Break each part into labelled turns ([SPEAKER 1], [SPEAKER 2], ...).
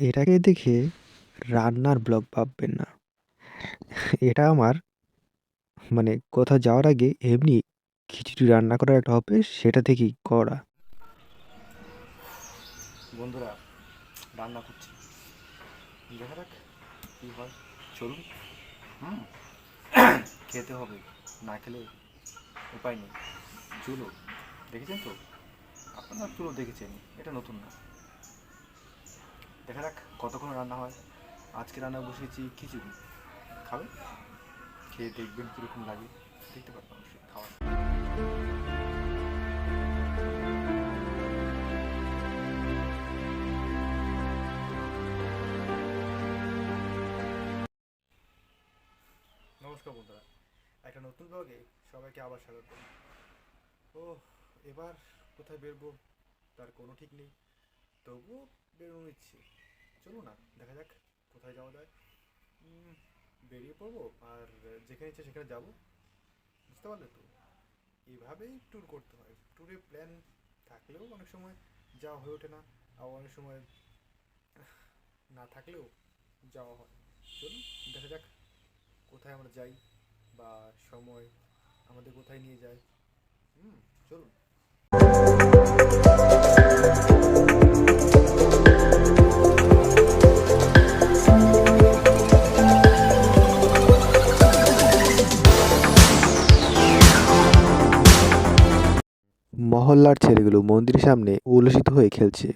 [SPEAKER 1] এটাকে দেখে রান্নার ব্লগ ভাববেন না। এটা আমার কোথাও যাওয়ার আগে এমনি খিচুড়ি রান্না করার একটা অভ্যেস, সেটা থেকেই করা।
[SPEAKER 2] বন্ধুরা, রান্না করছি, দেখা যাক কী হয়। চলুন। হুম খেতে হবে, না খেলে উপায় নেই। চুলো দেখেছেন তো? আপনারা চুলো দেখেছেন, এটা নতুন না। দেখা যাক কতক্ষণ রান্না হয়। আজকে রান্না বসিয়েছি খিচুড়ি। খাবে? খেয়ে দেখবেন কীরকম লাগে। দেখতে পারবেন অবশ্যই খাওয়া। নমস্কার বন্ধুরা, একটা নতুন ব্লগে সবাইকে আবার স্বাগত। ও, এবার কোথায় বেরবো তার কোনো ঠিক নেই, তবুও বেরোনো ইচ্ছে। চলো না, দেখা যাক কোথায় যাওয়া যায়। বেরিয়ে পড়বো, আর যেখানে ইচ্ছে সেখানে যাবো। বুঝতে পারলে তো? এভাবেই ট্যুর করতে হয়। ট্যুরে প্ল্যান থাকলেও অনেক সময় যাওয়া হয়ে ওঠে না, আর অনেক সময় না থাকলেও যাওয়া হয়। চলুন দেখা যাক কোথায় আমরা যাই, বা সময় আমাদের কোথায় নিয়ে যায়। চলুন।
[SPEAKER 1] মহল্লার ছেলেগুলো মন্দিরের সামনে উল্লসিত হয়ে খেলছে।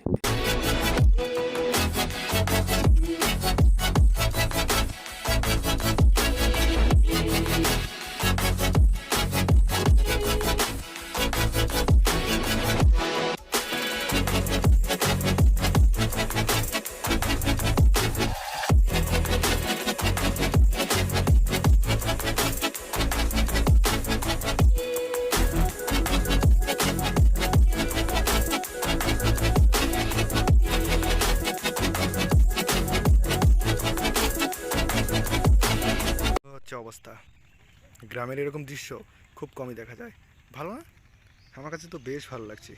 [SPEAKER 2] হচ্ছে অবস্থা। গ্রামের এরকম দৃশ্য খুব কমই দেখা যায়। ভালো না? আমার কাছে তো বেশ ভালো লাগছে।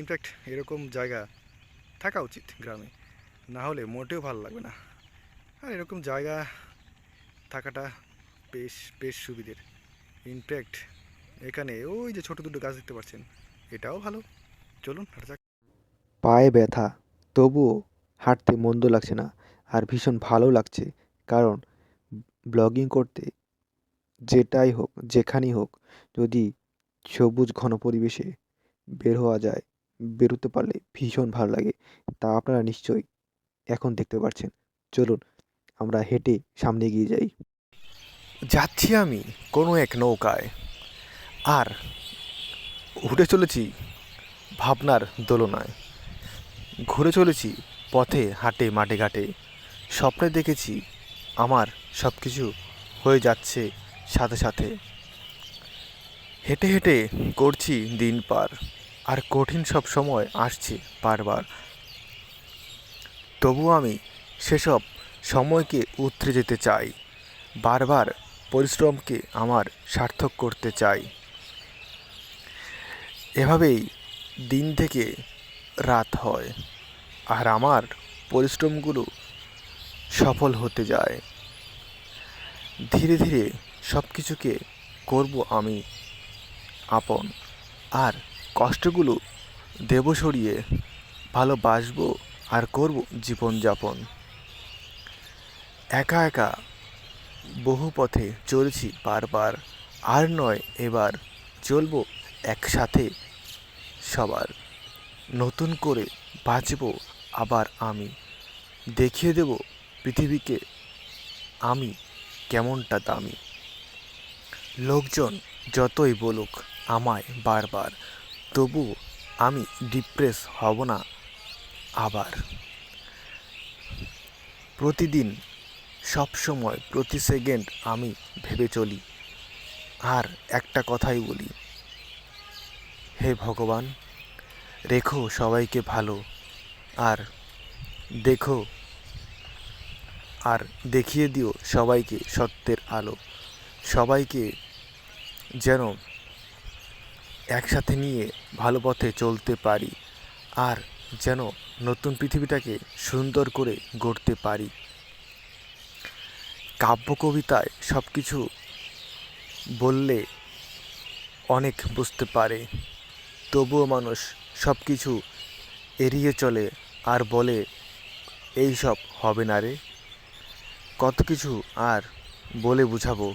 [SPEAKER 2] ইনফ্যাক্ট এরকম জায়গা থাকা উচিত গ্রামে, না হলে মোটেও ভালো লাগবে না। আর এরকম জায়গা থাকাটা বেশ বেশ সুবিধের। ইনফ্যাক্ট এখানে ওই যে ছোট দুটো গাছ দেখতে পাচ্ছেন, এটাও ভালো। চলুন হাঁটা যাক।
[SPEAKER 1] পায়ে ব্যথা, তবুও হাঁটতে মন্দ লাগছে না, আর ভীষণ ভালো লাগছে। কারণ ব্লগিং করতে যেটাই হোক, যেখানেই হোক, যদি সবুজ ঘন পরিবেশে বের হওয়া যায়, বেরোতে পারলে ভীষণ ভালো লাগে। তা আপনারা নিশ্চয়ই এখন দেখতে পাচ্ছেন। চলুন আমরা হেঁটে সামনে এগিয়ে যাই।
[SPEAKER 2] যাচ্ছি আমি কোনো এক নৌকায়, আর উঠে চলেছি ভাবনার দোলনায়। ঘুরে চলেছি পথে, হাটে, মাঠে ঘাটে। স্বপ্নে দেখেছি আমার সব কিছু হয়ে যাচ্ছে সাথে সাথে। হেঁটে হেঁটে করছি দিন পার, আর কঠিন সব সময় আসছে বারবার। তবু আমি সেসব সময়কে উতরে যেতে চাই, বারবার পরিশ্রমকে আমার সার্থক করতে চাই। এভাবেই দিন থেকে রাত হয়, আর আমার পরিশ্রমগুলো সফল হতে যায়। ধীরে ধীরে সব কিছুকে করব আমি আপন, আর কষ্টগুলো দেব সরিয়ে, ভালোবাসবো, আর করব জীবনযাপন। একা একা বহু পথে চলেছি বারবার, আর নয় এবার চলবো একসাথে সবার। নতুন করে বাঁচবো আবার আমি, দেখিয়ে দেব পৃথিবীকে আমি কেমনটা দামি। লোকজন যতই বলুক আমায় বারবার, তবু আমি ডিপ্রেস হব না আবার। প্রতিদিন, সব সময়, প্রতি সেকেন্ড আমি ভেবে চলি, আর একটা কথাই বলি, হে ভগবান, রেখো সবাইকে ভালো, আর দেখো, আর দেখিয়ে দিও সবাইকে সত্যের আলো। সবাইকে যেন একসাথে নিয়ে ভালো পথে চলতে পারি, আর
[SPEAKER 1] যেন নতুন পৃথিবীটাকে সুন্দর করে গড়তে পারি। কাব্য কবিতায় সব কিছু বললে অনেক বুঝতে পারে, তবুও মানুষ সব কিছু এড়িয়ে চলে আর বলে এই সব হবে না রে। কত কিছু আর বলে বুঝাবো,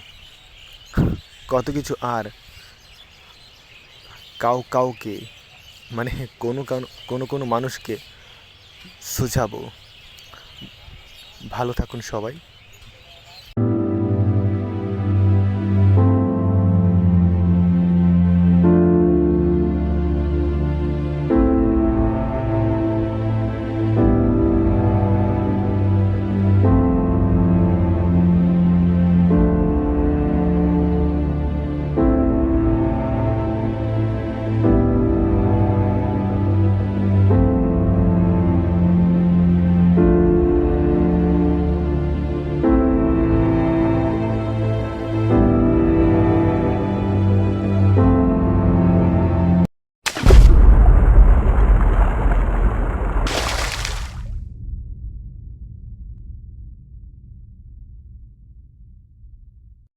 [SPEAKER 1] কত কিছু আর কাউকে মানে কোনো মানুষকে সুঝাবো। ভালো থাকুন সবাই।